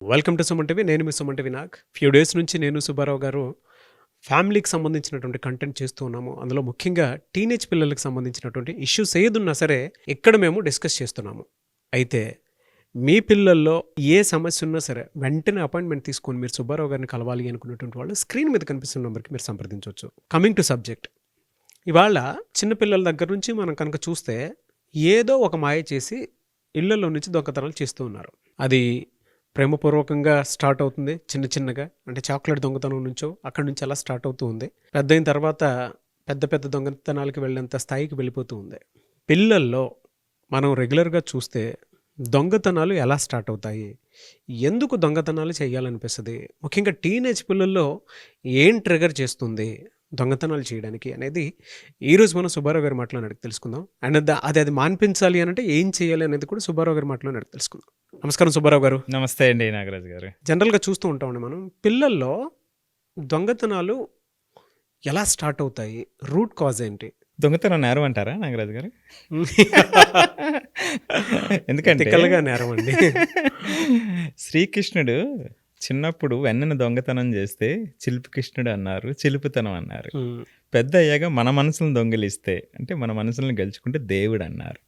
Welcome to Suman TV. నేను మీ Suman TV Nag. Few days నుంచి నేను సుబ్బారావు గారు ఫ్యామిలీకి సంబంధించినటువంటి కంటెంట్ చేస్తూ ఉన్నాము. అందులో ముఖ్యంగా టీనేజ్ పిల్లలకు సంబంధించినటువంటి ఇష్యూస్ ఏదున్నా సరే ఇక్కడ మేము డిస్కస్ చేస్తున్నాము. అయితే మీ పిల్లల్లో ఏ సమస్య ఉన్నా సరే వెంటనే అపాయింట్మెంట్ తీసుకొని మీరు సుబ్బారావు గారిని కలవాలి అనుకున్నటువంటి వాళ్ళు స్క్రీన్ మీద కనిపిస్తున్న నెంబర్కి మీరు సంప్రదించవచ్చు. కమింగ్ టు సబ్జెక్ట్, ఇవాళ చిన్నపిల్లల దగ్గర నుంచి మనం కనుక చూస్తే ఏదో ఒక మాయ చేసి ఇళ్లలో నుంచి దొంగతనాలు చేస్తూ ఉన్నారు. అది ప్రేమపూర్వకంగా స్టార్ట్ అవుతుంది, చిన్న చిన్నగా, అంటే చాక్లెట్ దొంగతనం నుంచో అక్కడి నుంచి అలా స్టార్ట్ అవుతూ ఉంది. పెద్ద అయిన తర్వాత పెద్ద పెద్ద దొంగతనాలకు వెళ్ళేంత స్థాయికి వెళ్ళిపోతూ ఉంది. పిల్లల్లో మనం రెగ్యులర్గా చూస్తే దొంగతనాలు ఎలా స్టార్ట్ అవుతాయి, ఎందుకు దొంగతనాలు చేయాలనిపిస్తుంది, ముఖ్యంగా టీనేజ్ పిల్లల్లో ఏం ట్రిగర్ చేస్తుంది దొంగతనాలు చేయడానికి అనేది ఈరోజు మనం సుబ్బారావు గారి మాటలో అడిగి తెలుసుకుందాం. అండ్ అది మాన్పించాలి అని అంటే ఏం చేయాలి అనేది కూడా సుబ్బారావు గారి మాటలో అడిగి తెలుసుకుందాం. నమస్కారం సుబ్బారావు గారు. నమస్తే అండి నాగరాజు గారు. జనరల్గా చూస్తూ ఉంటామండి మనం పిల్లల్లో దొంగతనాలు ఎలా స్టార్ట్ అవుతాయి, రూట్ కాజ్ ఏంటి? దొంగతనం నేరం అంటారా నాగరాజు గారు? ఎందుకంటే తిక్కలుగా నేరం అండి. శ్రీకృష్ణుడు చిన్నప్పుడు వెన్నను దొంగతనం చేస్తే చిలుపు కృష్ణుడు అన్నారు, చిలుపుతనం అన్నారు. పెద్ద అయ్యాక మన మనసులను దొంగిలిస్తే అంటే మన మనసులను గెలుచుకుంటే దేవుడు అన్నారు.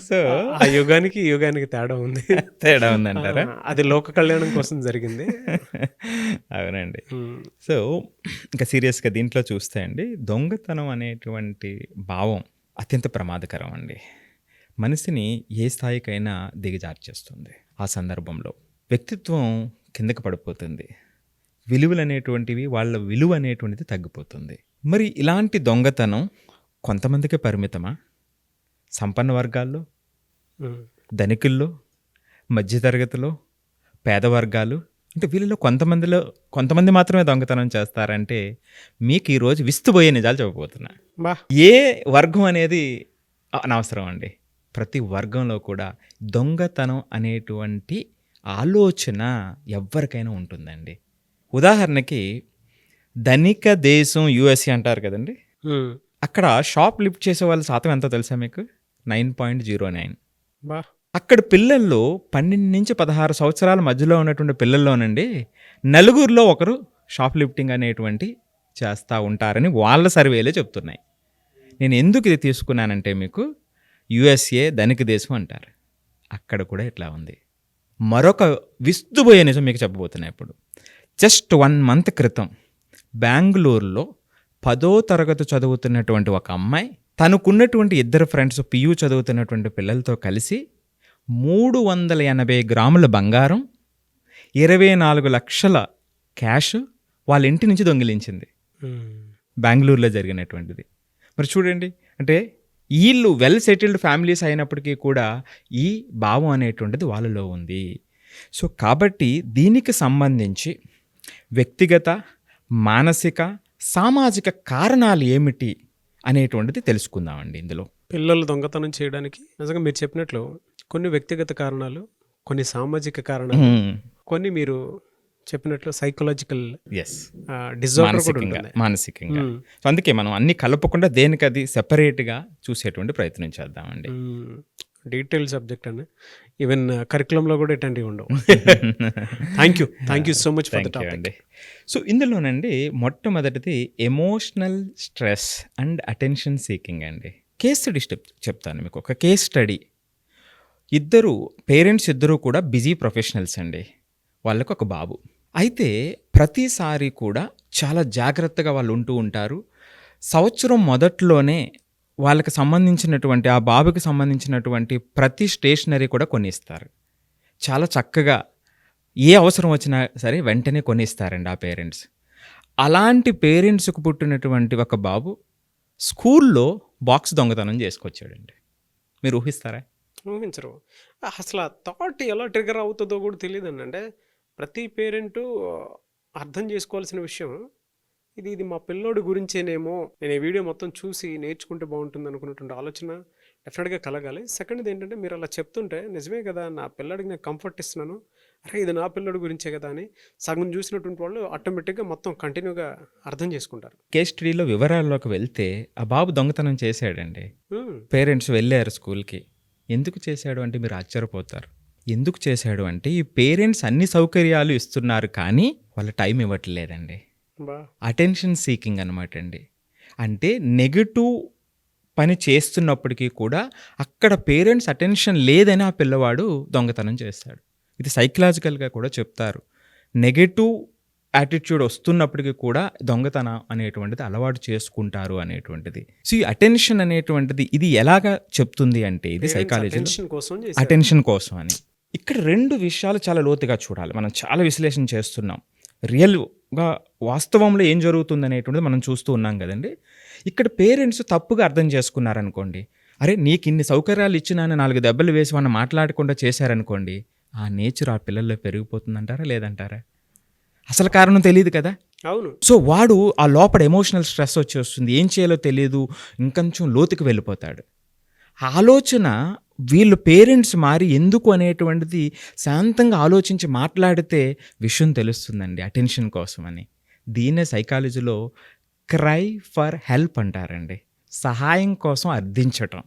సో ఆ యుగానికి ఈ యుగానికి తేడా ఉందంటారా? అది లోక కళ్యాణం కోసం జరిగింది. అవునండి. సో ఇంకా సీరియస్గా దీంట్లో చూస్తే అండి, దొంగతనం అనేటువంటి భావం అత్యంత ప్రమాదకరం అండి. మనిషిని ఏ స్థాయికైనా దిగజార్చేస్తుంది. ఆ సందర్భంలో వ్యక్తిత్వం కిందకి పడిపోతుంది, విలువలు అనేటువంటివి వాళ్ళ విలువ అనేటువంటిది తగ్గిపోతుంది. మరి ఇలాంటి దొంగతనం కొంతమందికి పరిమితమా? సంపన్న వర్గాల్లో, ధనికుల్లో, మధ్యతరగతిలో, పేద వర్గాలు, అంటే వీళ్ళలో కొంతమంది మాత్రమే దొంగతనం చేస్తారంటే మీకు ఈరోజు విస్తుపోయే నిజాలు చెప్పబోతున్నా. ఏ వర్గం అనేది అనవసరం అండి, ప్రతి వర్గంలో కూడా దొంగతనం అనేటువంటి ఆలోచన ఎవరికైనా ఉంటుందండి. ఉదాహరణకి ధనిక దేశం యుఎస్ఏ అంటారు కదండి, అక్కడ షాప్ లిఫ్ట్ చేసే వాళ్ళ శాతం ఎంతో తెలుసా మీకు? 9.09. అక్కడ పిల్లల్లో 12 నుంచి 16 సంవత్సరాల మధ్యలో ఉన్నటువంటి పిల్లల్లోనండి నలుగురిలో ఒకరు షాప్ లిఫ్టింగ్ అనేటువంటి చేస్తూ ఉంటారని వాళ్ళ సర్వేలే చెప్తున్నాయి. నేను ఎందుకు ఇది తీసుకున్నానంటే, మీకు యుఎస్ఏ ధనిక దేశం అంటారు, అక్కడ కూడా ఇట్లా ఉంది. మరొక విస్తుపోయే నిజం మీకు చెప్పబోతున్నా. ఇప్పుడు జస్ట్ 1 month క్రితం బెంగళూరులో 10వ తరగతి చదువుతున్నటువంటి ఒక అమ్మాయి తనకున్నటువంటి 2 ఫ్రెండ్స్ పియూ చదువుతున్నటువంటి పిల్లలతో కలిసి 380 గ్రాముల బంగారం, 24 లక్షల క్యాష్ వాళ్ళ ఇంటి నుంచి దొంగిలించింది. బెంగళూరులో జరిగినటువంటిది. మరి చూడండి, అంటే వీళ్ళు వెల్ సెటిల్డ్ ఫ్యామిలీస్ అయినప్పటికీ కూడా ఈ భావం అనేటువంటిది వాళ్ళలో ఉంది. సో కాబట్టి దీనికి సంబంధించి వ్యక్తిగత, మానసిక, సామాజిక కారణాలు ఏమిటి అనేటువంటిది తెలుసుకుందామండి. ఇందులో పిల్లలు దొంగతనం చేయడానికి నిజంగా మీరు చెప్పినట్లు కొన్ని వ్యక్తిగత కారణాలు, కొన్ని సామాజిక కారణాలు, కొన్ని మీరు చెప్పినట్లు సైకలాజికల్ డిజార్డర్ కూడా ఉంటుంది, మానసికంగా. సో అందుకే మనం అన్ని కలపకుండా దేనికి అది సెపరేట్గా చూసేటువంటి ప్రయత్నం చేద్దామండి. డీటెయిల్ సబ్జెక్ట్ అండి, ఈవెన్ కరికులంలో కూడా ఇట్లాంటివి ఉండవు. Thank you so much for the topic అండి. సో ఇందులోనండి మొట్టమొదటిది emotional stress and attention seeking అండి. కేస్ స్టడీ చెప్తాను మీకు. ఒక కేస్ స్టడీ, పేరెంట్స్ ఇద్దరు కూడా బిజీ ప్రొఫెషనల్స్ అండి. వాళ్ళకు ఒక బాబు. అయితే ప్రతిసారి కూడా చాలా జాగ్రత్తగా వాళ్ళు ఉంటూ ఉంటారు. సంవత్సరం మొదట్లోనే వాళ్ళకి సంబంధించినటువంటి, ఆ బాబుకి సంబంధించినటువంటి ప్రతి స్టేషనరీ కూడా కొనిస్తారు. చాలా చక్కగా ఏ అవసరం వచ్చినా సరే వెంటనే కొనిస్తారండి ఆ పేరెంట్స్. అలాంటి పేరెంట్స్కు పుట్టినటువంటి ఒక బాబు స్కూల్లో బాక్స్ దొంగతనం చేసుకొచ్చాడండి. మీరు ఊహిస్తారా? ఊహించరు. అసలు ఆ థాట్ ఎలా ట్రిగర్ అవుతుందో కూడా తెలియదండి. అంటే ప్రతి పేరెంటు అర్థం చేసుకోవాల్సిన విషయం ఇది మా పిల్లోడి గురించేనేమో, నేను ఈ వీడియో మొత్తం చూసి నేర్చుకుంటే బాగుంటుంది అనుకున్నటువంటి ఆలోచన డెఫినెట్గా కలగాలి. సెకండ్ది ఏంటంటే, మీరు అలా చెప్తుంటే నిజమే కదా, నా పిల్లాడికి నేను కంఫర్ట్ ఇస్తున్నాను, అరే ఇది నా పిల్లోడి గురించే కదా అని సగం చూసినటువంటి వాళ్ళు ఆటోమేటిక్గా మొత్తం కంటిన్యూగా అర్థం చేసుకుంటారు. కేస్ స్టడీలో వివరాల్లోకి వెళ్తే ఆ బాబు దొంగతనం చేశాడండి. పేరెంట్స్ వెళ్ళారు స్కూల్కి. ఎందుకు చేశాడు అంటే మీరు ఆశ్చర్యపోతారు. ఎందుకు చేశాడు అంటే ఈ పేరెంట్స్ అన్ని సౌకర్యాలు ఇస్తున్నారు కానీ వాళ్ళ టైం ఇవ్వట్లేదండి. బా అటెన్షన్ సీకింగ్ అనమాట అండి. అంటే నెగటివ్ పని చేస్తున్నప్పటికీ కూడా అక్కడ పేరెంట్స్ అటెన్షన్ లేదని ఆ పిల్లవాడు దొంగతనం చేస్తాడు. ఇది సైకలాజికల్గా కూడా చెప్తారు. నెగటివ్ యాటిట్యూడ్ వస్తున్నప్పటికీ కూడా దొంగతనం అనేటువంటిది అలవాటు చేసుకుంటారు అనేటువంటిది. సో ఈ అటెన్షన్ అనేటువంటిది ఇది ఎలాగా చెప్తుంది అంటే ఇది సైకాలజీలో attention కోసం చేశారు. అటెన్షన్ కోసం అని. ఇక్కడ 2 విషయాలు చాలా లోతుగా చూడాలి. మనం చాలా విశ్లేషణ చేస్తున్నాం. రియల్గా వాస్తవంలో ఏం జరుగుతుంది అనేటువంటిది మనం చూస్తూ ఉన్నాం కదండి. ఇక్కడ పేరెంట్స్ తప్పుగా అర్థం చేసుకున్నారనుకోండి, అరే నీకు ఇన్ని సౌకర్యాలు ఇచ్చినా 4 దెబ్బలు వేసి వాళ్ళని మాట్లాడకుండా చేశారనుకోండి, ఆ నేచర్ ఆ పిల్లల్లో పెరిగిపోతుందంటారా లేదంటారా? అసలు కారణం తెలియదు కదా. అవును. సో వాడు ఆ లోపల ఎమోషనల్ స్ట్రెస్ వచ్చేస్తుంది, ఏం చేయాలో తెలియదు, ఇంకొంచెం లోతుకి వెళ్ళిపోతాడు. ఆలోచన వీళ్ళు పేరెంట్స్ మారి ఎందుకు అనేటువంటిది శాంతంగా ఆలోచించి మాట్లాడితే విషయం తెలుస్తుందండి, అటెన్షన్ కోసం అని. దీన్నే సైకాలజీలో క్రై ఫర్ హెల్ప్ అంటారండి, సహాయం కోసం అర్థించటం.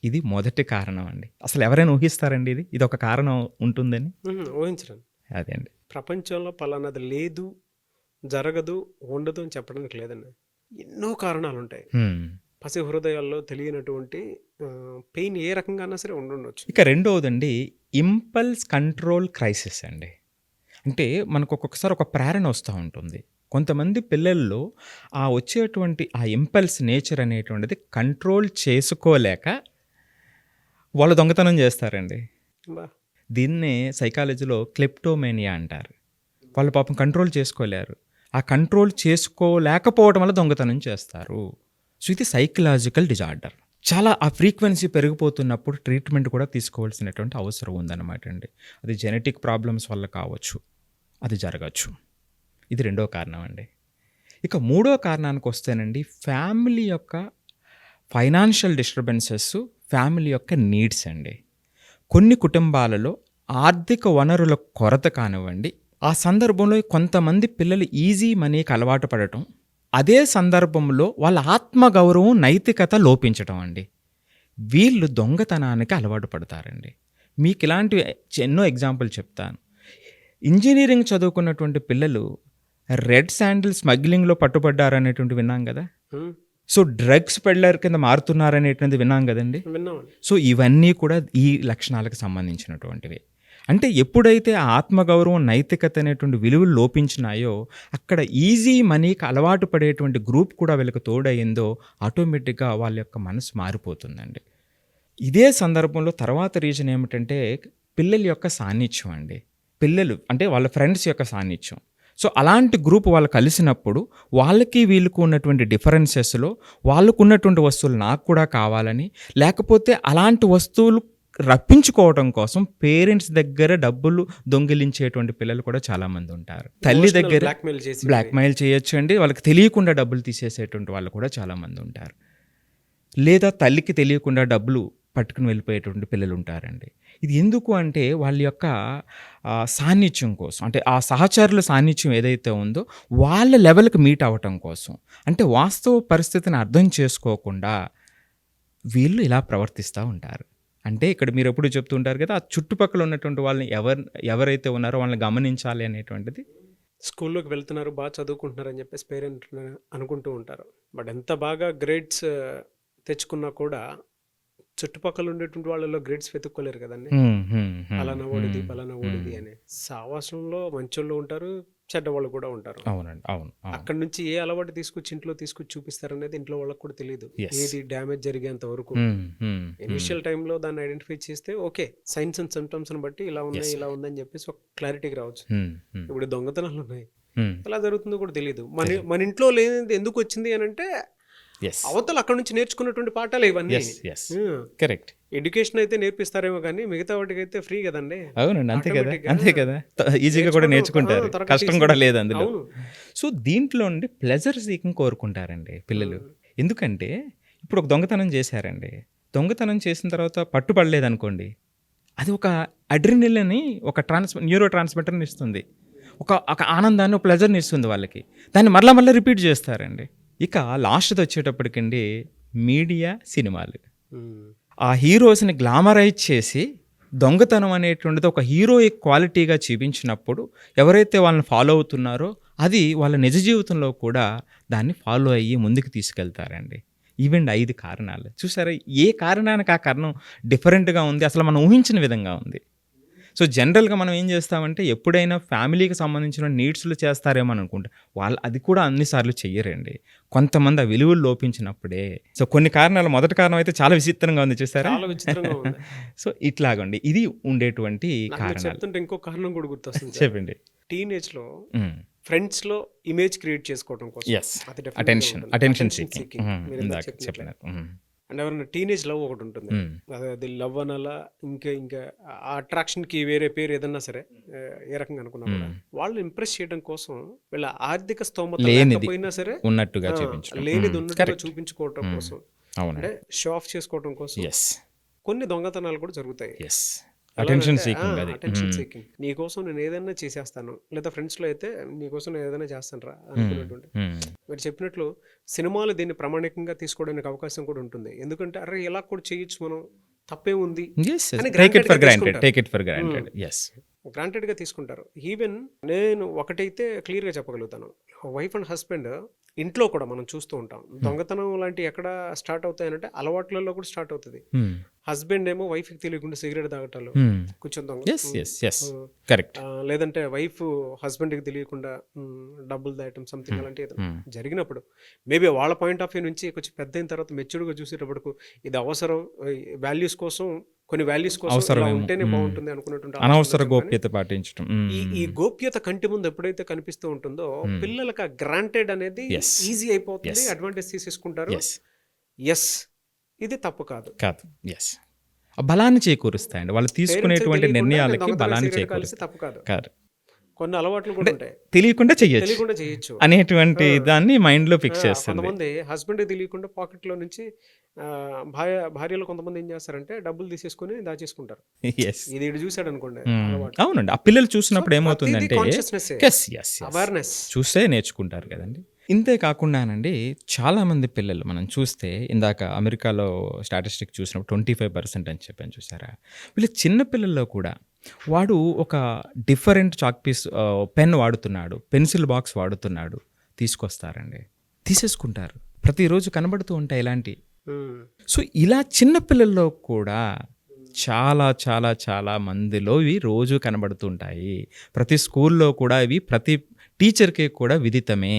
ఇది మొదటి కారణం అండి. అసలు ఎవరైనా ఊహిస్తారండి ఇది ఒక కారణం ఉంటుందని? ఊహించడం. అదే అండి. ప్రపంచంలో పలానాది లేదు, జరగదు, ఉండదు అని చెప్పడానికి లేదండి. ఎన్నో కారణాలు ఉంటాయి. పసి హృదయాల్లో తెలియనటువంటి పెయిన్ ఏ రకంగా సరే ఉండొచ్చు. ఇక రెండవదండి ఇంపల్స్ కంట్రోల్ క్రైసిస్ అండి. అంటే మనకు ఒక్కొక్కసారి ఒక ప్రేరణ వస్తూ ఉంటుంది. కొంతమంది పిల్లల్లో ఆ వచ్చేటువంటి ఆ ఇంపల్స్ నేచర్ అనేటువంటిది కంట్రోల్ చేసుకోలేక వాళ్ళు దొంగతనం చేస్తారండి. బా దీన్నే సైకాలజీలో క్లెప్టోమేనియా అంటారు. వాళ్ళు పాపం కంట్రోల్ చేసుకోలేరు, ఆ కంట్రోల్ చేసుకోలేకపోవడం వల్ల దొంగతనం చేస్తారు. సో ఇది సైకలాజికల్ డిజార్డర్. చాలా ఆ ఫ్రీక్వెన్సీ పెరిగిపోతున్నప్పుడు ట్రీట్మెంట్ కూడా తీసుకోవాల్సినటువంటి అవసరం ఉందన్నమాట అండి. అది జెనెటిక్ ప్రాబ్లమ్స్ వల్ల కావచ్చు, అది జరగచ్చు. ఇది రెండో కారణం అండి. ఇక మూడో కారణానికి వస్తేనండి ఫ్యామిలీ యొక్క ఫైనాన్షియల్ డిస్టర్బెన్సెస్, ఫ్యామిలీ యొక్క నీడ్స్ అండి. కొన్ని కుటుంబాలలో ఆర్థిక వనరుల కొరత కానివ్వండి, ఆ సందర్భంలో కొంతమంది పిల్లలు ఈజీ మనీకి అలవాటు పడటం, అదే సందర్భంలో వాళ్ళ ఆత్మగౌరవం, నైతికత లోపించటం అండి. వీళ్ళు దొంగతనానికి అలవాటు పడతారండి. మీకు ఇలాంటి ఎన్నో ఎగ్జాంపుల్ చెప్తాను. ఇంజనీరింగ్ చదువుకున్నటువంటి పిల్లలు రెడ్ శాండిల్ స్మగ్లింగ్లో పట్టుబడ్డారనేటువంటి విన్నాం కదా. సో డ్రగ్స్ పెడ్లర్ కింద మారుతున్నారనేటువంటిది విన్నాం కదండి. సో ఇవన్నీ కూడా ఈ లక్షణాలకు సంబంధించినటువంటివి. అంటే ఎప్పుడైతే ఆత్మగౌరవం, నైతికత అనేటువంటి విలువలు లోపించినాయో అక్కడ ఈజీ మనీకి అలవాటు పడేటువంటి గ్రూప్ కూడా వీళ్ళకి తోడయిందో ఆటోమేటిక్గా వాళ్ళ యొక్క మనసు మారిపోతుందండి. ఇదే సందర్భంలో తర్వాత రీజన్ ఏమిటంటే పిల్లల యొక్క సాన్నిధ్యం అండి. పిల్లలు అంటే వాళ్ళ ఫ్రెండ్స్ యొక్క సాన్నిధ్యం. సో అలాంటి గ్రూప్ వాళ్ళు కలిసినప్పుడు వాళ్ళకి వీళ్ళకు ఉన్నటువంటి డిఫరెన్సెస్లో వాళ్ళకు ఉన్నటువంటి వస్తువులు నాకు కూడా కావాలని, లేకపోతే అలాంటి వస్తువులు రప్పించుకోవడం కోసం పేరెంట్స్ దగ్గర డబ్బులు దొంగిలించేటువంటి పిల్లలు కూడా చాలామంది ఉంటారు. తల్లి దగ్గర బ్లాక్మెయిల్ చేయొచ్చు అండి, వాళ్ళకి తెలియకుండా డబ్బులు తీసేసేటువంటి వాళ్ళు కూడా చాలామంది ఉంటారు. లేదా తల్లికి తెలియకుండా డబ్బులు పట్టుకుని వెళ్ళిపోయేటువంటి పిల్లలు ఉంటారండి. ఇది ఎందుకు అంటే వాళ్ళ యొక్క సాన్నిధ్యం కోసం, అంటే ఆ సహచరుల సాన్నిధ్యం ఏదైతే ఉందో వాళ్ళ లెవెల్కి మీట్ అవ్వటం కోసం, అంటే వాస్తవ పరిస్థితిని అర్థం చేసుకోకుండా వీళ్ళు ఇలా ప్రవర్తిస్తూ ఉంటారు. అంటే ఇక్కడ మీరు ఎప్పుడు చెప్తుంటారు కదా, ఆ చుట్టుపక్కల ఉన్నటువంటి వాళ్ళని ఎవరైతే ఉన్నారో వాళ్ళని గమనించాలి అనేటువంటిది. స్కూల్లోకి వెళ్తున్నారు, బాగా చదువుకుంటున్నారు అని చెప్పేసి పేరెంట్ అనుకుంటూ ఉంటారు. బట్ ఎంత బాగా గ్రేడ్స్ తెచ్చుకున్నా కూడా చుట్టుపక్కల ఉండేటువంటి వాళ్ళలో గ్రేడ్స్ వెతుక్కోలేరు కదండి. పలానా ఓడిది పలానా ఓడిది అని. సావాసంలో మంచోళ్ళు ఉంటారు, చెడ్డవాళ్ళు కూడా ఉంటారు. అవునండి, అవును. అక్కడ నుంచి ఏ అలవాటు తీసుకొచ్చి ఇంట్లో తీసుకొచ్చి చూపిస్తారనేది ఇంట్లో వాళ్ళకి కూడా తెలియదు. ఏది డ్యామేజ్ జరిగేంత వరకు ఇనిషియల్ టైంలో దాన్ని ఐడెంటిఫై చేస్తే ఓకే, సైన్స్ అండ్ సిమ్టమ్స్ బట్టి ఇలా ఉన్నాయి ఇలా ఉందని చెప్పేసి ఒక క్లారిటీకి రావచ్చు. ఇప్పుడు దొంగతనాలు ఉన్నాయి, ఎలా జరుగుతుందో కూడా తెలియదు. మన ఇంట్లో లేనిది ఎందుకు వచ్చింది అని అంటే అవతల అక్కడ నుంచి నేర్చుకున్నటువంటి పాఠాలు ఇవన్నీ. కరెక్ట్. ఎడ్యుకేషన్ అయితే నేర్పిస్తారేమో కానీ మిగతా వాటికి అయితే ఫ్రీ కదండి. అవునండి, అంతే కదా, ఈజీగా కూడా నేర్చుకుంటారు, కష్టం కూడా లేదు అందులో. సో దీంట్లో నుండి ప్లెజర్ సీకింగ్ కోరుకుంటారండి పిల్లలు. ఎందుకంటే ఇప్పుడు ఒక దొంగతనం చేశారండి, దొంగతనం చేసిన తర్వాత పట్టుబడలేదు అనుకోండి, అది ఒక అడ్రినల్ అని ఒక న్యూరో ట్రాన్స్మిటర్ని ఇస్తుంది, ఒక ఆనందాన్ని, ఒక ప్లెజర్ని ఇస్తుంది వాళ్ళకి. దాన్ని మళ్ళీ రిపీట్ చేస్తారండి. ఇక లాస్ట్ది వచ్చేటప్పటికండి మీడియా, సినిమాలు ఆ హీరోస్ని గ్లామరైజ్ చేసి దొంగతనం అనేటువంటిది ఒక హీరోయిక్ క్వాలిటీగా చూపించినప్పుడు ఎవరైతే వాళ్ళని ఫాలో అవుతున్నారో అది వాళ్ళ నిజ జీవితంలో కూడా దాన్ని ఫాలో అయ్యి ముందుకు తీసుకెళ్తారండి. ఇవండి 5 కారణాలు. చూసారా ఏ కారణానికి ఆ కారణం డిఫరెంట్‌గా ఉంది. అసలు మనం ఊహించని విధంగా ఉంది. సో, జనరల్‌గా మనం ఏం చేస్తామంటే ఎప్పుడైనా ఫ్యామిలీకి సంబంధించిన నీడ్స్‌లు చేస్తారేమో అని అనుకుంటాం. వాళ్ళు అది కూడా అన్ని సార్లు చెయ్యరండి. కొంతమంది ఆ విలువలు లోపించినప్పుడే. సో, కొన్ని కారణాలు మొదటి కారణం అయితే చాలా విచిత్రంగా ఉంది చూసారా? చాలా విచిత్రంగా ఉంది. సో, ఇట్లాగండి. ఇది ఉండేటువంటి నాకు మీరు కారణాలు. చెప్తుంటే ఇంకో కారణం కూడా గుర్తొస్తుంది సార్. చెప్పండి. టీనేజ్‌లో హ్మ్. ఫ్రెండ్స్‌లో ఇమేజ్ క్రియేట్ చేసుకోవడం కోసం. యెస్. అది definitely అటెన్షన్ ఉంటుంది. Attention Attention seeking. seeking. మీరు ఇందాక ఇందాక చెప్పినట్లే. చెప్పినారు. అంటే ఎవరైనా టీనేజ్ లవ్ ఒకటి ఉంటుంది. అది లవ్ అనాలా ఇంకా ఆ అట్రాక్షన్కి వేరే పేరు ఏదన్నా సరే ఏ రకంగా అనుకున్నా కూడా వాళ్ళు ఇంప్రెస్ చేయడం కోసం వీళ్ళ ఆర్థిక స్తోమత లేనిది లేకపోయినా సరే ఉన్నట్టుగా చూపించడం. లేనిది ఉన్నట్టుగా కరెక్ట్. చూపించుకోవటం కోసం, అవునండి. అంటే షో ఆఫ్ చేసుకోవడం కోసం ఎస్ కొన్ని దొంగతనాలు కూడా జరుగుతాయి. ఎస్ అటెన్షన్ సీకింగ్ అది. Attention seeking. నీకోసం నేను ఏదైనా చేసేస్తాను, లేదా ఫ్రెండ్స్ లో అయితే నీకోసం నేను ఏదైనా చేస్తాను రా అనుకున్నటువంటి. మీరు చెప్పినట్లు సినిమాలు దీన్ని ప్రామాణికంగా తీసుకోవడానికి అవకాశం కూడా ఉంటుంది. ఎందుకంటే అరే ఇలా కూడా చేయొచ్చు, మనం తప్పే ఉంది ఎస్ అని టేక్ ఇట్ ఫర్ గ్రాంటెడ్. తీసుకుంటారు. Take it for granted. As granted గా తీసుకుంటారు. ఈవెన్ నేను ఒకటైతే క్లియర్ గా చెప్పగలుగుతాను, వైఫ్ అండ్ హస్బెండ్ ఇంట్లో కూడా మనం చూస్తూ ఉంటాం. దొంగతనం లాంటివి ఎక్కడ స్టార్ట్ అవుతాయనంటే అలవాట్లలో కూడా స్టార్ట్ అవుతుంది. హస్బెండ్ ఏమో వైఫ్ కి తెలియకుండా సిగరెట్ తాగటాలు, కొంచెం దొంగ, ఎస్ ఎస్ ఎస్ కరెక్ట్. లేదంటే వైఫ్ హస్బెండ్ కి తెలియకుండా డబ్బులు దాయటం, సంథింగ్ అలాంటి జరిగినప్పుడు మేబీ వాళ్ళ పాయింట్ ఆఫ్ వ్యూ నుంచి కొంచెం పెద్ద అయిన తర్వాత మెచ్యూర్డ్ గా చూసేటప్పటికు ఇది అవసరం, వాల్యూస్ కోసం, కొన్ని వాల్యూస్ కోసం ఇలా ఉంటేనే బాగుంటుంది అనుకున్నటువంటి అనవసర ఆలోచన. గోప్యత పాటించడం. ఈ గోప్యత కంటి ముందు ఎప్పుడైతే కనిపిస్తూ ఉంటుందో పిల్లలకు ఆ గ్రాంటెడ్ అనేది Yes. ఈజీ అయిపోతుంది, Yes. అడ్వాంటేజ్ తీసేసుకుంటారు. ఎస్ ఎస్, ఇది తప్పు కాదు. కాదు. ఎస్ బలాన్ని చేకూరుస్తాయండి. వాళ్ళు తీసుకునేటువంటి నిర్ణయాలకి బలాన్ని కలిసి చేకూరుస్తాయి. తప్పు కాదు. కాదు. కొన్ని అలవాట్లు కూడా ఉంటాయి, తెలియకుండా చెయ్యొచ్చు తెలియకుండా చేయొచ్చు. అనేటువంటి దాన్ని మైండ్ లో ఫిక్స్ చేస్తుంది. కొంతమంది హస్బెండ్ తెలియకుండా పాకెట్ లో నుంచి భార్యలు కొంతమంది ఏం చేస్తారంటే డబ్బులు తీసేసుకుని దాచేసుకుంటారు. ఎస్ ఇది ఇటు చూసాడు అనుకోండి, అవునండి. ఆ పిల్లలు చూసినప్పుడు ఏమవుతుందంటే ఎస్ ఎస్ అవేర్నెస్. చూస్తే నేర్చుకుంటారు కదండి. ఇంతే కాకుండానండి చాలామంది పిల్లలు మనం చూస్తే ఇందాక అమెరికాలో స్టాటిస్టిక్ చూసినప్పుడు 25% అని చెప్పాను చూసారా. వీళ్ళు చిన్న పిల్లల్లో కూడా వాడు ఒక డిఫరెంట్ చాక్ పీస్ పెన్ వాడుతున్నాడు, పెన్సిల్ బాక్స్ వాడుతున్నాడు, తీసుకొస్తారండి, తీసేసుకుంటారు. ప్రతిరోజు కనబడుతూ ఉంటాయి ఇలాంటి. సో ఇలా చిన్న పిల్లల్లో కూడా చాలా చాలా చాలా మందిలో ఇవి రోజు కనబడుతూ ఉంటాయి. ప్రతి స్కూల్లో కూడా ఇవి ప్రతి టీచర్కి కూడా విదితమే.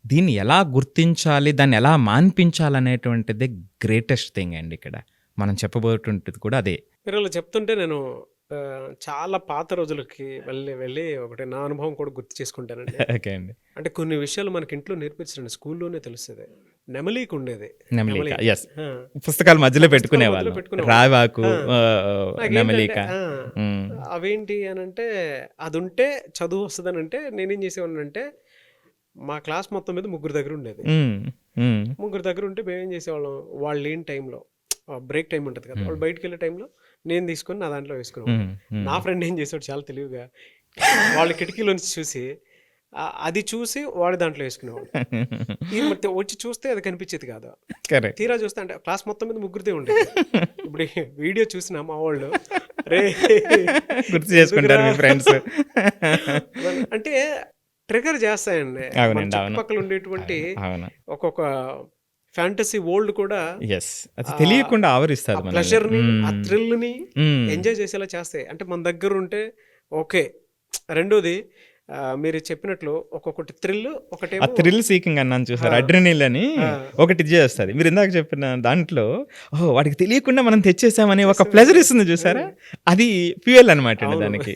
దీన్ని ఎలా గుర్తించాలి, దాన్ని ఎలా మాన్పించాలనేటువంటిదే గ్రేటెస్ట్ థింగ్ అండి. ఇక్కడ మనం చెప్పబోయేటువంటిది కూడా అదే. మీరు అలా చెప్తుంటే నేను చాలా పాత రోజులకి వెళ్ళి ఒకటి నా అనుభవం కూడా గుర్తు చేసుకుంటానండి. ఓకే అండి. అంటే కొన్ని విషయాలు మనకి ఇంట్లో నేర్పించండి, స్కూల్లోనే తెలుస్తుంది. నెమలీకి ఉండేది, నెమలిక. ఎస్ పుస్తకాలు మధ్యలో పెట్టుకునేవాళ్ళు. రావాకు, నెమలిక. అవేంటి అని అంటే అది ఉంటే చదువు వస్తుందని అంటే నేనేం చేసేవాడిని అంటే మా క్లాస్ మొత్తం మీద ముగ్గురు దగ్గర ఉండేది. ముగ్గురు దగ్గర ఉంటే మేము ఏం చేసేవాళ్ళం, వాళ్ళు లేని టైంలో బ్రేక్ టైం ఉంటుంది కదా, వాళ్ళు బయటకు వెళ్ళే టైంలో నేను తీసుకొని నా దాంట్లో వేసుకున్నాను. నా ఫ్రెండ్ ఏం చేసాడు చాలా తెలివిగా, వాళ్ళ కిటికీలోంచి చూసి అది చూసి వాడి దాంట్లో వేసుకునేవాడు. ఈ మధ్య వచ్చి చూస్తే అది కనిపించేది కాదు. తీరా చూస్తే అంటే క్లాస్ మొత్తం మీద ముగ్గురిదే ఉండేది. ఇప్పుడు వీడియో చూసిన మా వాళ్ళు రే గుర్తు చేసుకుంటారు మీ ఫ్రెండ్స్. అంటే ట్రిగర్ చేస్తాయండి చుట్టుపక్కల ఉండేటువంటి ఒక్కొక్క ఫ్యాంటసీ వరల్డ్ కూడా. ఎస్ అది తెలియకుండా ఆవరిస్తారు. ప్లెజర్ ని, ఆ థ్రిల్ ని ఎంజాయ్ చేసేలా చేస్తాయి. అంటే మన దగ్గర ఉంటే ఓకే. రెండోది మీరు చెప్పినట్లు ఒక్కొక్కటి థ్రిల్, ఒకటి థ్రిల్ సీకింగ్ అన్నాను చూసారు, అడ్రినల్ అని ఒకటి చేస్తుంది. మీరు ఇందాక చెప్పిన దాంట్లో వాడికి తెలియకుండా మనం తెచ్చేసామని ఒక ప్లెజర్ ఇస్తుంది చూసారా, అది ఫ్యూయల్ అనమాట అండి దానికి.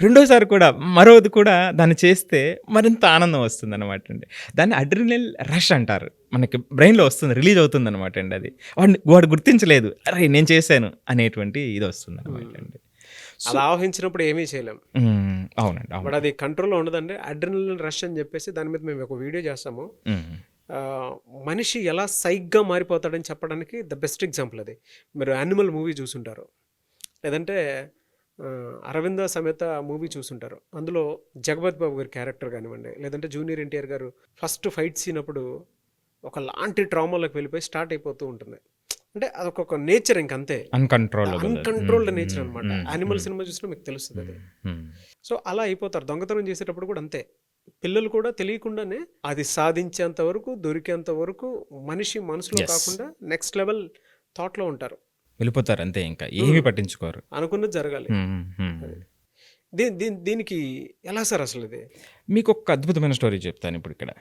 రెండోసారి కూడా మరోది కూడా దాన్ని చేస్తే మరింత ఆనందం వస్తుంది అనమాట అండి. దాన్ని అడ్రినల్ రష్ అంటారు. మనకి బ్రెయిన్లో వస్తుంది, రిలీజ్ అవుతుంది అనమాట అండి. అది వాడు గుర్తించలేదు, అరే నేను చేశాను అనేటువంటి ఇది వస్తుంది అనమాట అండి. అలా ఆవహించినప్పుడు ఏమీ చేయలేం. అవునండి. బట్ అది కంట్రోల్లో ఉండదండి. అడ్రినల్ రష్ అని చెప్పేసి దాని మీద మేము ఒక వీడియో చేస్తాము. మనిషి ఎలా సైగ్గా మారిపోతాడని చెప్పడానికి ద బెస్ట్ ఎగ్జాంపుల్ అది. మీరు యానిమల్ మూవీ చూసుంటారు, లేదంటే అరవింద సమేత మూవీ చూసుంటారు. అందులో జగపతి బాబు గారి క్యారెక్టర్ కానివ్వండి, లేదంటే జూనియర్ ఎన్టీఆర్ గారు ఫస్ట్ ఫైట్ సీన్ అప్పుడు ఒకలాంటి ట్రామాలోకి వెళ్ళిపోయి స్టార్ట్ అయిపోతూ ఉంటుంది. అంటే అదొక నేచర్ ఇంకంతే, అన్‌కంట్రోలబుల్ అది. అన్‌కంట్రోల్డ్ నేచర్ అనమాట. హ్మ్. యానిమల్ సినిమా చూసినా మీకు తెలుస్తది అది. హ్మ్. సో, అలా అయిపోతారు. దొంగతనం చేసేటప్పుడు కూడా అంతే. పిల్లలు కూడా తెలియకుండానే అది సాధించేంత వరకు, దొరికేంత వరకు మనిషి మనసులో యెస్. కాకుండా నెక్స్ట్ లెవెల్ థాట్‌లో ఉంటారు. వెళ్ళిపోతారు అంతే ఇంకా. ఏమీ పట్టించుకోరు. అనుకున్నది జరగాలి. హ్మ్. హ్మ్. అది. దీనికి ఎలా సార్ అసలు ఇది? మీకొక అద్భుతమైన స్టోరీ చెప్తాను ఇప్పుడిక్కడ.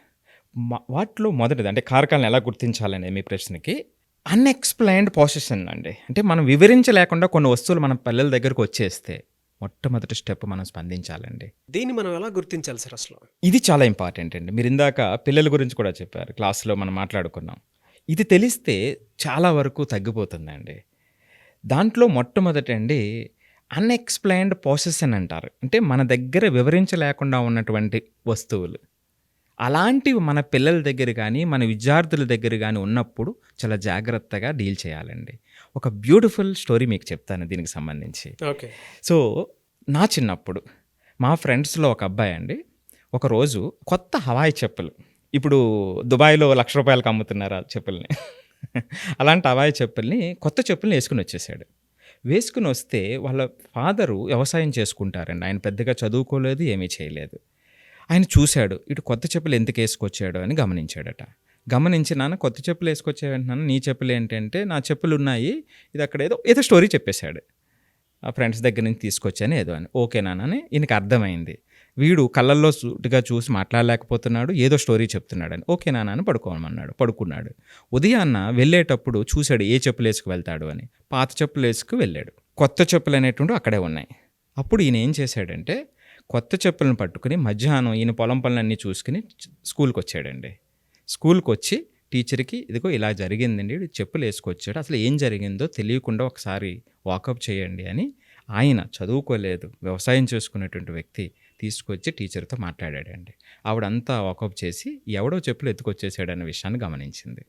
వాటిలో మొదటిది అంటే కారకాలను ఎలా గుర్తించాలనే మీ ప్రశ్నకి అన్‌ఎక్స్‌ప్లెయిన్డ్ పొసెషన్ అండి. అంటే మనం వివరించలేకుండా కొన్ని వస్తువులు మన పిల్లల దగ్గరకు వచ్చేస్తే మొట్టమొదటి స్టెప్ మనం స్పందించాలండి. దీన్ని మనం ఎలా గుర్తించాలి సార్ అసలు? ఇది చాలా ఇంపార్టెంట్ అండి. మీరిందాక పిల్లల గురించి కూడా చెప్పారు. క్లాస్‌లో మనం మాట్లాడుకున్నాం. ఇది తెలిస్తే చాలా వరకు తగ్గిపోతుందండి. దాంట్లో మొట్టమొదటండి అన్‌ఎక్స్‌ప్లెయిన్డ్ పొసెషన్ అంటారు. అంటే మన దగ్గర వివరించలేకుండా ఉన్నటువంటి వస్తువులు. అలాంటివి మన పిల్లల దగ్గర గానీ, మన విద్యార్థుల దగ్గర గానీ ఉన్నప్పుడు చాలా జాగ్రత్తగా డీల్ చేయాలండి. ఒక బ్యూటిఫుల్ స్టోరీ మీకు చెప్తాను దీనికి సంబంధించి. ఓకే. సో, నా చిన్నప్పుడు మా ఫ్రెండ్స్‌లో ఒక అబ్బాయండి, ఒకరోజు కొత్త హవాయి చెప్పులు, ఇప్పుడు దుబాయ్‌లో రూ. 1,00,000కి అమ్ముతున్నారు ఆ చెప్పుల్ని. అలాంటి హవాయి చెప్పుల్ని, కొత్త చెప్పుల్ని యేసుకొనొచ్చేసాడు. వేసుకొనొస్తే వాళ్ళ ఫాదరు వ్యవసాయం చేసుకుంటారండి. ఆయన పెద్దగా చదువుకోలేదు, ఏమీ చేయలేదు. ఆయన చూసాడు. ఇటు కొత్త చెప్పులు ఎందుకేసుకొచ్చాడో అని గమనించాడట. గమనించి, "నాన్న కొత్త చెప్పులేసుకొచ్చావేంటి నాన్న? నీ చెప్పులేంటంటే, నా చెప్పులున్నాయి. ఇది అక్కడ ఏదో స్టోరీ చెప్పేశాడు. ఆ ఫ్రెండ్స్ దగ్గర నుంచి తీసుకొచ్చాను ఏదో అని. ఓకే నాన్న అని ఈయనకి అర్థమైంది. వీడు కళ్ళల్లో సూటిగా చూసి మాట్లాడలేకపోతున్నాడు. ఏదో స్టోరీ చెప్తున్నాడని. ఓకే నాన్న అని పడుకోమన్నాడు. పడుకున్నాడు. ఉదయాన్న వెళ్ళేటప్పుడు చూశాడు ఏ చెప్పులేసుకు వెళ్తాడు అని. పాత చెప్పులేసుకు వెళ్ళాడు. కొత్త చెప్పులనేటువంటివి అక్కడే ఉన్నాయి. అప్పుడు ఈయన ఏం చేశాడంటే, కొత్త చెప్పులను పట్టుకుని మధ్యాహ్నం ఈయన పొలం పనులన్నీ చూసుకుని స్కూల్‌కొచ్చాడండి. స్కూల్‌కొచ్చి టీచర్‌కి ఇదిగో ఇలా జరిగిందండి. వీడు చెప్పులేసుకొచ్చాడు. అసలు ఏం జరిగిందో తెలియకుండా ఒకసారి వాకప్ చేయండి అని ఆయన చదువుకోలేదు, వ్యవసాయం చేసుకునేటువంటి వ్యక్తి తీసుకొచ్చి టీచర్‌తో మాట్లాడాడండి. ఆవిడంతా వాకప్ చేసి ఎవడో చెప్పులు ఎత్తుకొచ్చేసాడన్న విషయాన్ని గమనించింది.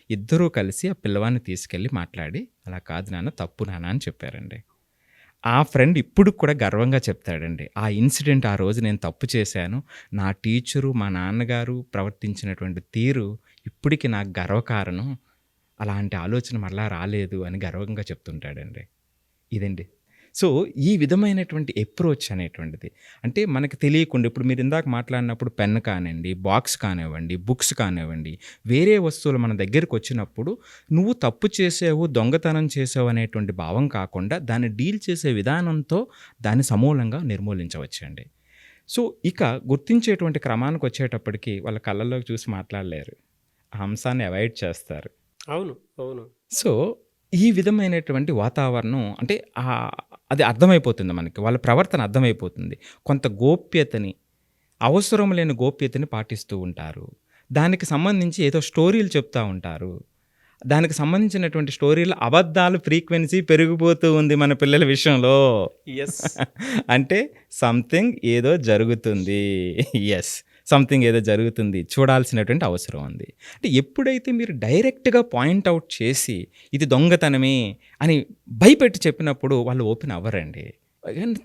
ఇద్దరూ కలిసి ఆ పిల్లవాడిని తీసుకెళ్ళి మాట్లాడి, "అలా కాదు నాన్న, తప్పు నాన్న" అని చెప్పారండి. ఆ ఫ్రెండ్ ఇప్పుడికి కూడా గర్వంగా చెప్తాడండి. ఆ ఇన్సిడెంట్ ఆ రోజు నేను తప్పు చేశాను. నా టీచరు, మా నాన్నగారు ప్రవర్తించినటువంటి తీరు ఇప్పటికి నాకు గర్వకారణం. అలాంటి ఆలోచన మరలా రాలేదు అని గర్వంగా చెప్తుంటాడండి. ఇదండి. సో, ఈ విధమైనటువంటి అప్రోచ్ అనేటువంటిది. అంటే మనకు తెలియకుండా ఇప్పుడు మీరు ఇందాక మాట్లాడినప్పుడు పెన్ కానివ్వండి, బాక్స్ కానివ్వండి, బుక్స్ కానివ్వండి, వేరే వస్తువులు మన దగ్గరకొచ్చినప్పుడు నువ్వు తప్పు చేసావు, దొంగతనం చేసావు అనేటువంటి భావం కాకుండా దాన్ని డీల్ చేసే విధానంతో దాన్ని సమూలంగా నిర్మూలించవచ్చండి. సో, ఇక గుర్తించేటువంటి క్రమానికొచ్చేటప్పటికి వాళ్ళ కళ్ళల్లోకి చూసి మాట్లాడలేరు. ఆ అంశాన్ని అవాయిడ్ చేస్తారు. అవును. అవును. సో, ఈ విధమైనటువంటి వాతావరణం అంటే అది అర్థమైపోతుంది మనకి. వాళ్ళ ప్రవర్తన అర్థమైపోతుంది. కొంత గోప్యతని, అవసరం లేని గోప్యతని పాటిస్తూ ఉంటారు. దానికి సంబంధించి ఏదో స్టోరీలు చెప్తా ఉంటారు. దానికి సంబంధించినటువంటి స్టోరీల అబద్ధాల ఫ్రీక్వెన్సీ పెరిగిపోతూ ఉంది మన పిల్లల విషయంలో. యెస్. అంటే సంథింగ్ ఏదో జరుగుతుంది. యెస్. సంథింగ్ ఏదో జరుగుతుంది. చూడాల్సినటువంటి అవసరం ఉంది. అంటే ఎప్పుడైతే మీరు డైరెక్ట్‌గా పాయింట్ ఔట్ చేసి ఇది దొంగతనమే అని భయపెట్టి చెప్పినప్పుడు వాళ్ళు ఓపెన్ అవ్వరండి.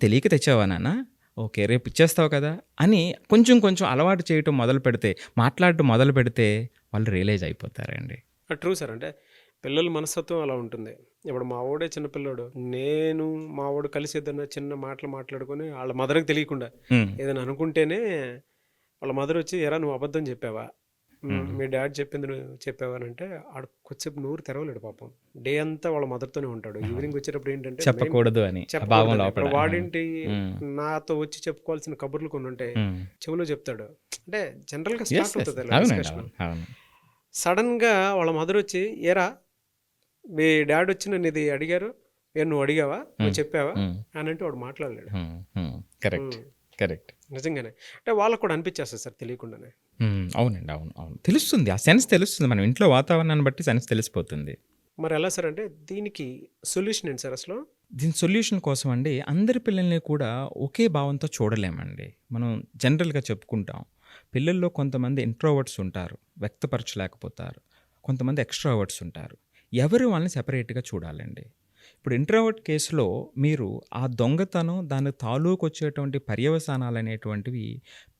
తెలియక తెచ్చావా నాన్న? ఓకే. రేపు ఇచ్చేస్తావు కదా! అని కొంచెం కొంచెం అలవాటు చేయటం మొదలుపెడితే, మాట్లాడటం మొదలుపెడితే వాళ్ళు రియలైజ్ అయిపోతారండి. True sir. అంటే పిల్లల మనస్తత్వం అలా ఉంటుంది. ఇప్పుడు మా వోడే చిన్న పిల్లోడు. నేను మా వోడు కలిసి ఏదైనా చిన్న మాటలు మాట్లాడుకొని వాళ్ళ మదర్‌కి తెలియకుండా హ్మ్. ఏదైనా అనుకుంటేనే వాళ్ళ మదర్ వచ్చి, "ఏరా నువ్వు అబద్ధం చెప్పావా? మీ డాడీ చెప్పింది నువ్వు చెప్పావా?" అని అంటే ఆడు కొద్దిసేపు నోరు తెరవలేడు పాపం. డే అంతా వాళ్ళ మదర్‌తోనే ఉంటాడు. ఈవినింగ్ వచ్చేటప్పుడు ఏంటంటే చెప్పకూడదు అని ఆ భావం చెప్పకూడదని. లోపల. ఇప్పుడు వాడేంటి హ్మ్. నాతో వచ్చి చెప్పుకోవాల్సిన కబుర్లు కొన్ని ఉంటాయి. హ్మ్. చెవిలో చెప్తాడు. అంటే జనరల్‌గా యెస్. Start yes. అవుతది అలా అవునండి. డిస్కషన్. అవును. అవును. సడన్‌గా వాళ్ళ మదర్ వచ్చి, "ఏరా మీ డాడీ వచ్చి నన్ను ఇది అడిగారు. నువ్వు అడిగావా? నువ్వు చెప్పావా?" హ్మ్. అని అంటే వాడు మాట్లాడలేడు. హ్మ్. హ్మ్. కరెక్ట్. హ్మ్. కరెక్ట్. నిజంగానే. అంటే వాళ్ళకి కూడా అనిపించేస్తది సార్ తెలియకుండానే. అవునండి. అవును. అవును. తెలుస్తుంది. ఆ సెన్స్ తెలుస్తుంది. మనం ఇంట్లో వాతావరణాన్ని బట్టి సెన్స్ తెలిసిపోతుంది. మరి ఎలా సార్ అంటే దీనికి సొల్యూషన్ ఏంటి సార్ అసలు? దీని సొల్యూషన్ కోసం అండి అందరి పిల్లల్ని కూడా ఒకే భావంతో చూడలేమండి. మనం జనరల్‌గా చెప్పుకుంటాం. పిల్లల్లో కొంతమంది ఇంట్రోవర్ట్స్ ఉంటారు. వ్యక్తపరచలేకపోతారు. కొంతమంది ఎక్స్‌ట్రావర్ట్స్ ఉంటారు. ఎవరు వాళ్ళని సెపరేట్‌గా చూడాలండి. ఇప్పుడు ఇంట్రోవర్ట్ కేస్‌లో మీరు ఆ దొంగతనం దాని తాలూకొచ్చేటువంటి పర్యవసానాలనేటువంటివి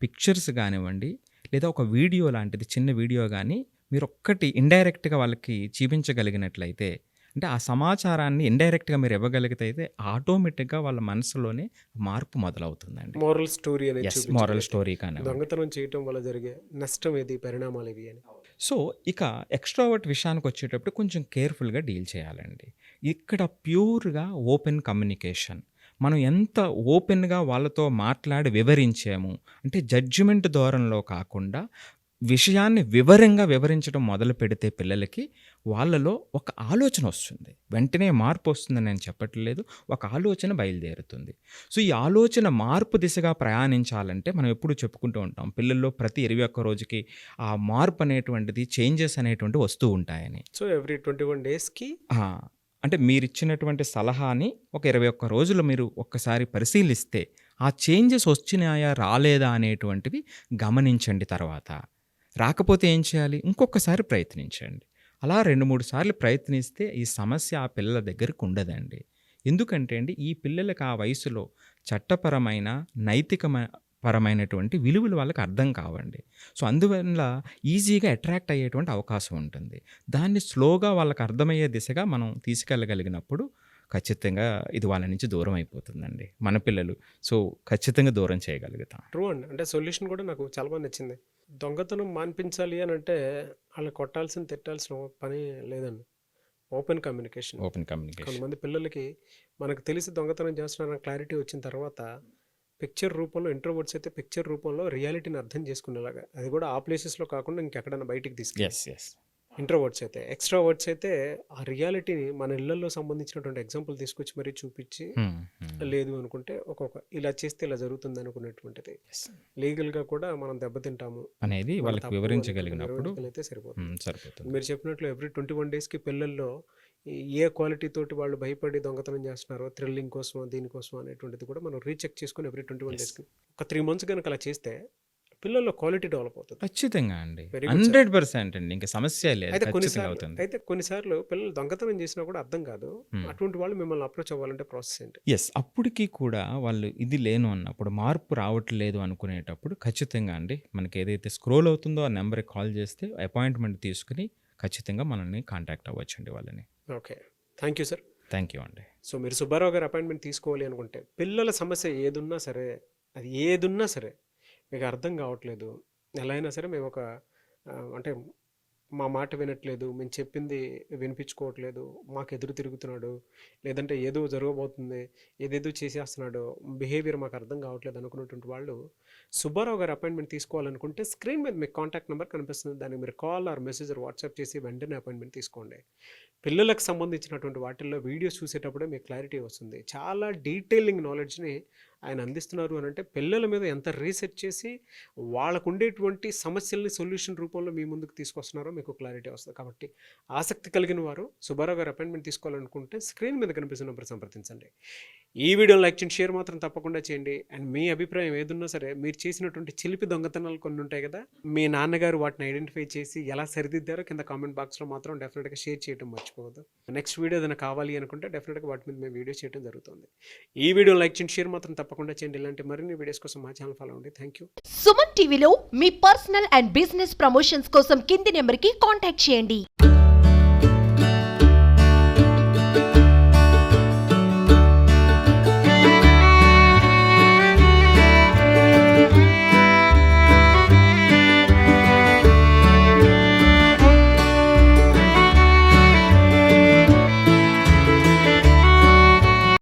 పిక్చర్స్ గానివ్వండి, లేదా ఒక వీడియో లాంటిది చిన్న వీడియో గాని మీరొక్కటి ఇండైరెక్ట్‌గా వాళ్ళకి చూపించగలిగినట్లయితే అంటే ఆ సమాచారాన్ని ఇండైరెక్ట్‌గా మీరు ఇవ్వగలిగితే అయితే ఆటోమేటిక్‌గా వాళ్ళ మనసులోనే మార్పు మొదలవుతుందండి. మోరల్ స్టోరీ అనేది యెస్. మోరల్ చూపించగలిగితే స్టోరీ కానివ్వండి. దొంగతనం చేయటం వల్ల జరిగే నష్టం ఏది, పరిణామాలు ఇవి అని. సో, ఇక ఎక్స్‌ట్రావర్ట్ విషయానికొచ్చేటప్పుడు కొంచెం కేర్‌ఫుల్‌గా డీల్ చేయాలండి. ఇక్కడ ప్యూర్‌గా ఓపెన్ కమ్యూనికేషన్. మనం ఎంత ఓపెన్‌గా వాళ్ళతో మాట్లాడి వివరించాము, అంటే జడ్జిమెంట్ ధోరణిలో కాకుండా విషయాన్ని వివరంగా వివరించడం మొదలుపెడితే పిల్లలకి వాళ్ళలో ఒక ఆలోచనొస్తుంది. వెంటనే మార్పొస్తుందని నేను చెప్పట్లేదు. ఒక ఆలోచన బయలుదేరుతుంది. సో, ఈ ఆలోచన మార్పు దిశగా ప్రయాణించాలంటే మనం ఎప్పుడూ చెప్పుకుంటూ ఉంటాం. పిల్లల్లో ప్రతి 21 రోజుకి ఆ మార్పు అనేటువంటిది, చేంజెస్ అనేటువంటివి వస్తూ ఉంటాయని. సో ఎవ్రీ 21 డేస్కి ఆ! అంటే మీరిచ్చినటువంటి సలహాని ఒక 21 రోజులు మీరు ఒక్కసారి పరిశీలిస్తే, ఆ చేంజెస్ వచ్చినాయా, రాలేదా అనేటువంటివి గమనించండి తర్వాత. రాకపోతే ఏం చేయాలి? ఇంకొకసారి ప్రయత్నించండి. అలా 2, 3 సార్లు ప్రయత్నిస్తే ఈ సమస్య ఆ పిల్లల దగ్గరికి ఉండదండి. ఎందుకంటే అండి, ఈ పిల్లలకి ఆ వయసులో చట్టపరమైన, పరమైనటువంటి విలువలు వాళ్ళకి అర్థం కావండి. సో, అందువల్ల ఈజీగా అట్రాక్ట్ అయ్యేటువంటి అవకాశం ఉంటుంది. దాన్ని స్లోగా వాళ్ళకి అర్థమయ్యే దిశగా మనం తీసుకెళ్ళగలిగినప్పుడు ఖచ్చితంగా ఇది వాళ్ళ నుంచి దూరం అయిపోతుందండి. మన పిల్లలు. సో, ఖచ్చితంగా దూరం చేయగలుగుతాం. ట్రూ అండి. అంటే సొల్యూషన్ కూడా నాకు చాలా బాగా నచ్చింది. దొంగతనం మాన్పించాలి అని అంటే వాళ్ళు కొట్టాల్సిన, తిట్టాల్సిన పని లేదండి. Open communication. Open communication. కొంతమంది పిల్లలకి మనకు తెలిసి దొంగతనం చేస్తున్నారన్న క్లారిటీ వచ్చిన తర్వాత పిక్చర్ రూపంలో, ఇంట్రోవర్ట్స్ అయితే పిక్చర్ రూపంలో రియాలిటీని అర్థం చేసుకునేలాగా, అది కూడా ఆ ప్లేసెస్లో కాకుండా ఇంకెక్కడైనా బయటికి తీసుకెళ్ళి. యెస్. యెస్. ఇంట్రోవర్ట్స్ అయితే, ఎక్స్ట్రావర్ట్స్ అయితే ఆ రియాలిటీని మన ఇళ్లలో సంబంధించినటువంటి ఎగ్జాంపుల్ తీసుకొచ్చి మరీ చూపించి, లేదు అనుకుంటే ఇలా చేస్తే ఇలా జరుగుతుంది అనుకునేటువంటిది యెస్. లీగల్గా కూడా మనం దెబ్బతింటాము అనేది మన వాళ్ళకి తప్పు వివరించగలిగినప్పుడు అయితే సరిపోతుంది. సరిపోతుంది. మీరు చెప్పినట్లు ఎవ్రీ 21 డేస్కి పిల్లల్లో ఏ క్వాలిటీ తోటి వాళ్ళు భయపడి దొంగతనం చేస్తున్నారో, థ్రిల్లింగ్ కోసం, దీనికోసం అనేటువంటిది కూడా మనం రీచెక్ చేసుకొని ఎవ్రీ 21 డేస్కి ఒక 3 మంత్స్ కనుక అలా చేస్తే పిల్లల్లో క్వాలిటీ డెవలప్ అవుతుంది. ఖచ్చితంగా అండి. Very good, sir. 100% అండి. ఇంక సమస్య లేదు. అయితే ఖచ్చితంగా అవుతుంది. కొన్నిసార్లు పిల్లలు దొంగతనం చేసినా కూడా అర్థం కాదు. అటువంటి వాళ్ళు మిమ్మల్ని అప్రోచ్ అవ్వాలంటే ప్రాసెస్ ఏంటి? యెస్. అప్పటికి కూడా వాళ్ళు ఇది లేను అన్నప్పుడు, మార్పు రావట్లేదు అనుకునేటప్పుడు ఖచ్చితంగా అండి, మనకి ఏదైతే స్క్రోల్ అవుతుందో ఆ నెంబర్‌కి కాల్ చేస్తే అపాయింట్మెంట్ తీసుకొని ఖచ్చితంగా మనల్ని కాంటాక్ట్ అవ్వచ్చండి వాళ్ళని. Okay, thank you sir. Thank you అండి. సో మీరు సుబ్బారావు గారు అపాయింట్మెంట్ తీసుకోవాలి అనుకుంటే, పిల్లల సమస్య ఏదున్నా సరే, అది ఏదున్నా సరే మీకు అర్థం కావట్లేదు, ఎలా అయినా సరే మేము అంటే మా మాట వినట్లేదు, మేము చెప్పింది వినిపించుకోవట్లేదు, మాకు ఎదురు తిరుగుతున్నాడు, లేదంటే ఏదో జరగబోతుంది, ఏదేదో చేసేస్తున్నాడు, బిహేవియర్ మాకు అర్థం కావట్లేదు అనుకున్నటువంటి వాళ్ళు సుబ్బారావు గారు అపాయింట్మెంట్ తీసుకోవాలనుకుంటే స్క్రీన్ మీద మీకు కాంటాక్ట్ నెంబర్ కనిపిస్తుంది. దానికి మీరు కాల్ ఆర్ మెసేజ్ వాట్సాప్ చేసి వెంటనే అపాయింట్మెంట్ తీసుకోండి. పిల్లలకు సంబంధించినటువంటి వాటిల్లో వీడియోస్ చూసేటప్పుడే మీకు క్లారిటీ వస్తుంది. చాలా డీటెయిలింగ్ నాలెడ్జ్ని ఆయన అందిస్తున్నారు అని అంటే, పిల్లల మీద ఎంత రీసెర్చ్ చేసి వాళ్ళకు ఉండేటువంటి సమస్యల్ని సొల్యూషన్ రూపంలో మీ ముందుకు తీసుకొస్తున్నారో మీకు క్లారిటీ వస్తుంది. కాబట్టి ఆసక్తి కలిగిన వారు సుబ్బారావు గారు అపాయింట్మెంట్ తీసుకోవాలనుకుంటే స్క్రీన్ మీద కనిపిస్తున్న నెంబర్ సంప్రదించండి. ఈ వీడియోని లైక్ చేయండి, షేర్ మాత్రం తప్పకుండా చేయండి. అండ్ మీ అభిప్రాయం ఏదున్నా సరే, మీరు చేసినటువంటి చిలిపి దొంగతనాలు కొన్ని ఉంటాయి కదా, మీ నాన్నగారు వాటిని ఐడెంటిఫై చేసి ఎలా సరిదిద్దారో కింద కామెంట్ బాక్స్లో మాత్రం డెఫినెట్గా షేర్ చేయడం మర్చిపోవద్దు. నెక్స్ట్ వీడియో ఏదైనా కావాలి అనుకుంటే డెఫినెట్గా వాటి మీద మేము వీడియో చేయడం జరుగుతుంది. ఈ వీడియోని లైక్ చేయండి, షేర్ మాత్రం తప్పకుండా చేయండి. ఇలాంటి మరిన్ని వీడియోస్ కోసం మా ఛానల్ ఫాలో అవ్వండి. Thank you. సుమన్ టీవీలో మీ పర్సనల్ అండ్ బిజినెస్ ప్రమోషన్స్ కోసం కింది నెంబర్కి కాంటాక్ట్ చేయండి.